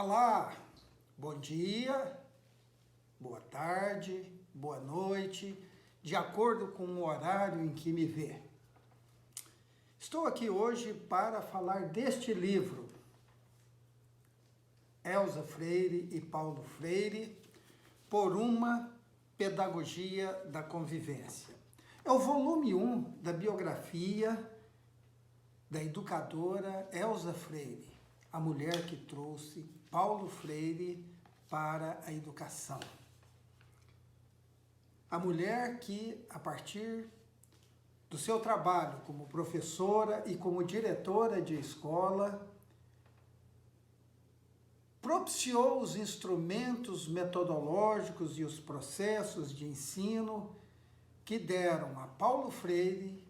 Olá, bom dia, boa tarde, boa noite, de acordo com o horário em que me vê. Estou aqui hoje para falar deste livro, Elza Freire e Paulo Freire, Por uma Pedagogia da Convivência. É o volume 1 da biografia da educadora Elza Freire, a mulher que trouxe Paulo Freire para a educação. A mulher que, a partir do seu trabalho como professora e como diretora de escola, propiciou os instrumentos metodológicos e os processos de ensino que deram a Paulo Freire,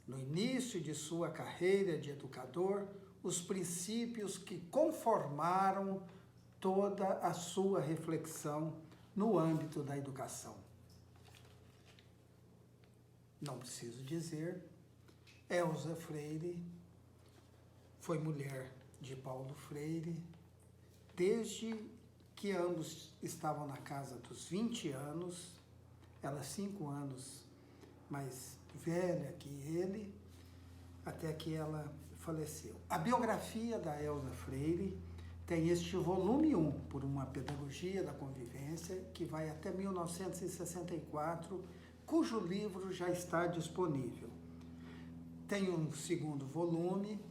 no início de sua carreira de educador, os princípios que conformaram toda a sua reflexão no âmbito da educação. Não preciso dizer, Elza Freire foi mulher de Paulo Freire desde que ambos estavam na casa dos 20 anos, ela 5 anos mais velha que ele, até que ela faleceu. A biografia da Elza Freire tem este volume 1, Por uma Pedagogia da Convivência, que vai até 1964, cujo livro já está disponível. Tem um segundo volume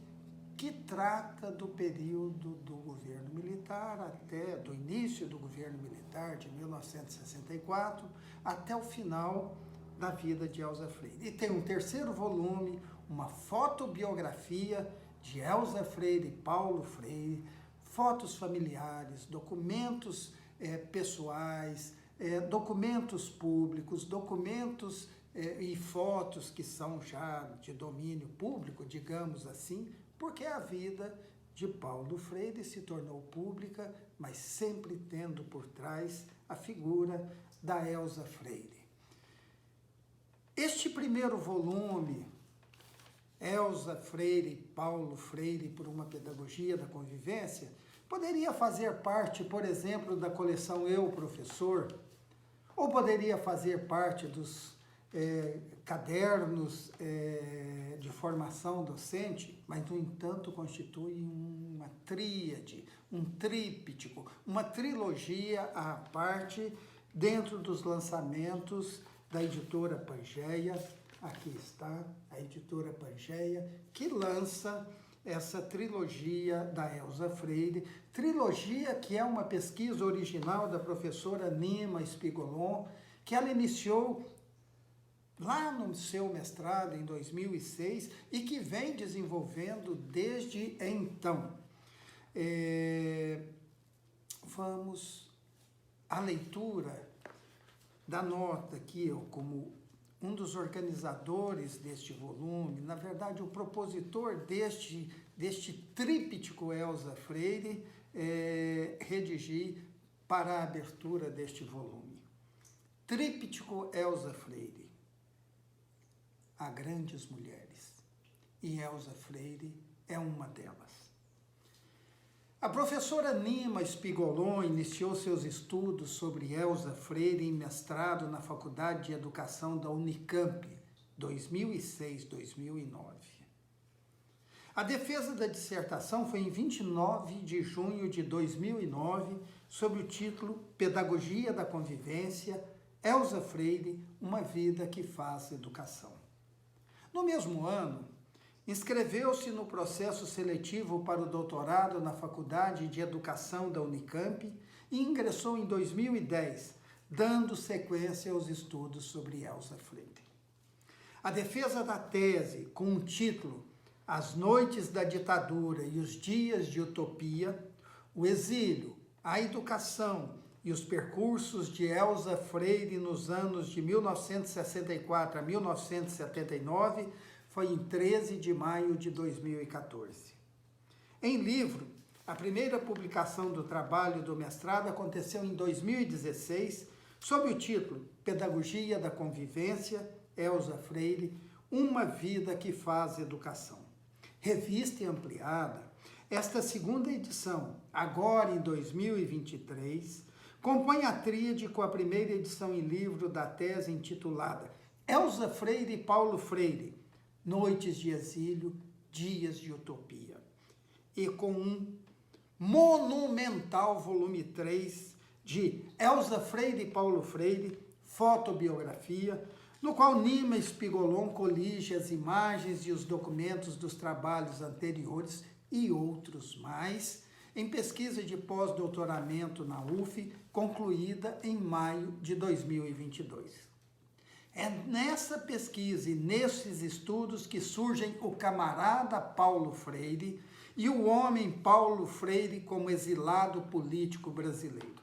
que trata do período do governo militar, até do início do governo militar, de 1964, até o final da vida de Elza Freire. E tem um terceiro volume, uma fotobiografia de Elza Freire e Paulo Freire, fotos familiares, documentos pessoais, documentos públicos, documentos e fotos que são já de domínio público, digamos assim, porque a vida de Paulo Freire se tornou pública, mas sempre tendo por trás a figura da Elza Freire. Este primeiro volume, Elza Freire e Paulo Freire, Por uma Pedagogia da Convivência, poderia fazer parte, por exemplo, da coleção Eu, Professor, ou poderia fazer parte dos cadernos de formação docente, mas, no entanto, constitui uma tríade, um tríptico, uma trilogia à parte dentro dos lançamentos da editora Pangeia. Aqui está a editora Pangeia, que lança essa trilogia da Elza Freire, trilogia que é uma pesquisa original da professora Nima Spigolon, que ela iniciou lá no seu mestrado em 2006 e que vem desenvolvendo desde então. Vamos à leitura da nota que eu, como um dos organizadores deste volume, na verdade o propositor deste tríptico Elza Freire, redigi para a abertura deste volume. Tríptico Elza Freire. Há grandes mulheres, e Elza Freire é uma delas. A professora Nima Spigolon iniciou seus estudos sobre Elza Freire em mestrado na Faculdade de Educação da Unicamp, 2006-2009. A defesa da dissertação foi em 29 de junho de 2009, sob o título Pedagogia da Convivência, Elza Freire, uma vida que faz educação. No mesmo ano, inscreveu-se no processo seletivo para o doutorado na Faculdade de Educação da Unicamp e ingressou em 2010, dando sequência aos estudos sobre Elza Freire. A defesa da tese, com o título As Noites da Ditadura e os Dias de Utopia, o exílio, a educação e os percursos de Elza Freire nos anos de 1964 a 1979, foi em 13 de maio de 2014. Em livro, a primeira publicação do trabalho do mestrado aconteceu em 2016, sob o título Pedagogia da Convivência, Elza Freire, uma vida que faz educação. Revista e ampliada, Esta segunda edição, agora em 2023, compõe a tríade com a primeira edição em livro da tese intitulada Elza Freire e Paulo Freire, Noites de Exílio, Dias de Utopia, e com um monumental volume 3 de Elza Freire e Paulo Freire, fotobiografia, no qual Nima Spigolon colige as imagens e os documentos dos trabalhos anteriores e outros mais, em pesquisa de pós-doutoramento na UF, concluída em maio de 2022. É nessa pesquisa e nesses estudos que surgem o camarada Paulo Freire e o homem Paulo Freire como exilado político brasileiro.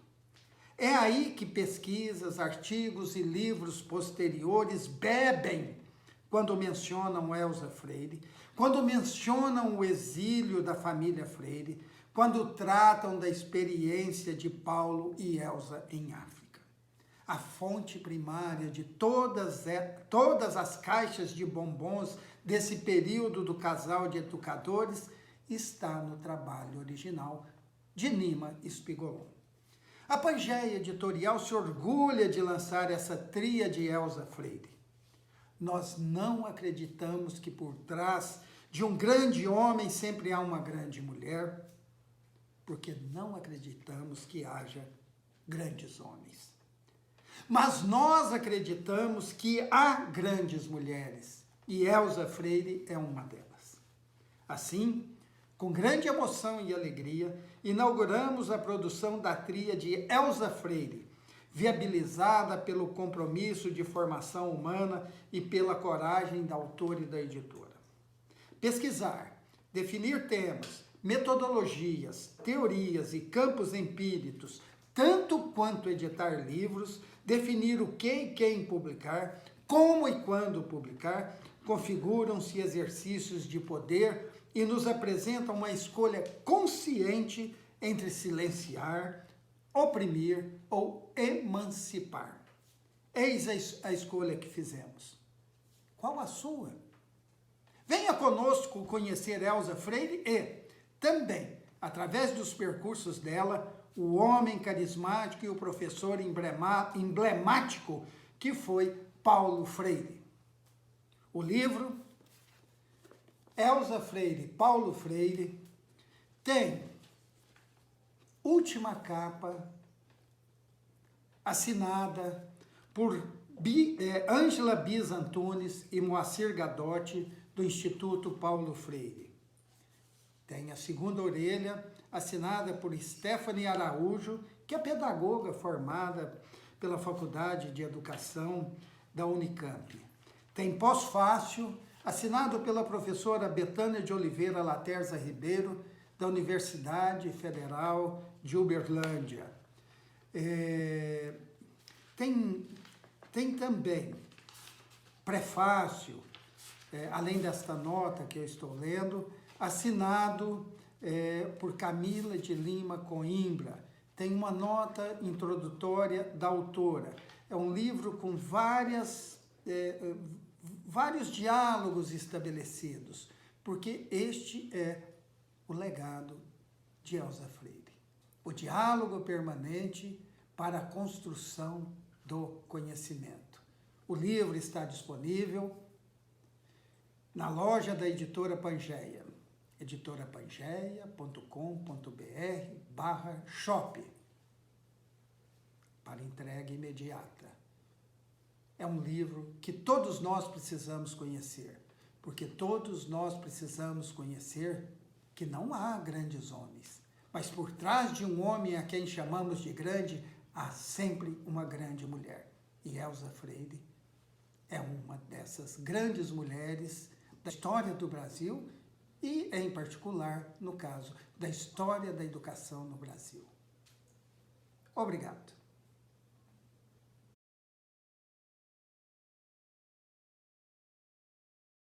É aí que pesquisas, artigos e livros posteriores bebem quando mencionam Elza Freire, quando mencionam o exílio da família Freire, quando tratam da experiência de Paulo e Elza em África. A fonte primária de todas as caixas de bombons desse período do casal de educadores está no trabalho original de Nima Spigolon. A Pangeia Editorial se orgulha de lançar essa tríade Elza Freire. Nós não acreditamos que por trás de um grande homem sempre há uma grande mulher, porque não acreditamos que haja grandes homens. Mas nós acreditamos que há grandes mulheres, e Elza Freire é uma delas. Assim, com grande emoção e alegria, inauguramos a produção da tríade Elza Freire, viabilizada pelo compromisso de formação humana e pela coragem da autora e da editora. Pesquisar, definir temas, metodologias, teorias e campos empíricos, tanto quanto editar livros, definir o que e quem publicar, como e quando publicar, configuram-se exercícios de poder e nos apresentam uma escolha consciente entre silenciar, oprimir ou emancipar. Eis a escolha que fizemos. Qual a sua? Venha conosco conhecer Elza Freire e, também, através dos percursos dela, o homem carismático e o professor emblemático que foi Paulo Freire. O livro Elza Freire, Paulo Freire, tem última capa assinada por Ângela Bis Antunes e Moacir Gadotti, do Instituto Paulo Freire. Tem a segunda orelha, assinada por Stephanie Araújo, que é pedagoga formada pela Faculdade de Educação da Unicamp. Tem pós-fácil, assinado pela professora Betânia de Oliveira Laterza Ribeiro, da Universidade Federal de Uberlândia. Tem também prefácio, além desta nota que eu estou lendo, assinado por Camila de Lima Coimbra. Tem uma nota introdutória da autora. É um livro com vários diálogos estabelecidos, porque este é o legado de Elza Freire. O diálogo permanente para a construção do conhecimento. O livro está disponível na loja da editora Pangeia, editorapangeia.com.br/shop, para entrega imediata. É um livro que todos nós precisamos conhecer, porque todos nós precisamos conhecer que não há grandes homens, mas por trás de um homem a quem chamamos de grande, há sempre uma grande mulher. E Elza Freire é uma dessas grandes mulheres da história do Brasil e, em particular, no caso, da história da educação no Brasil. Obrigado.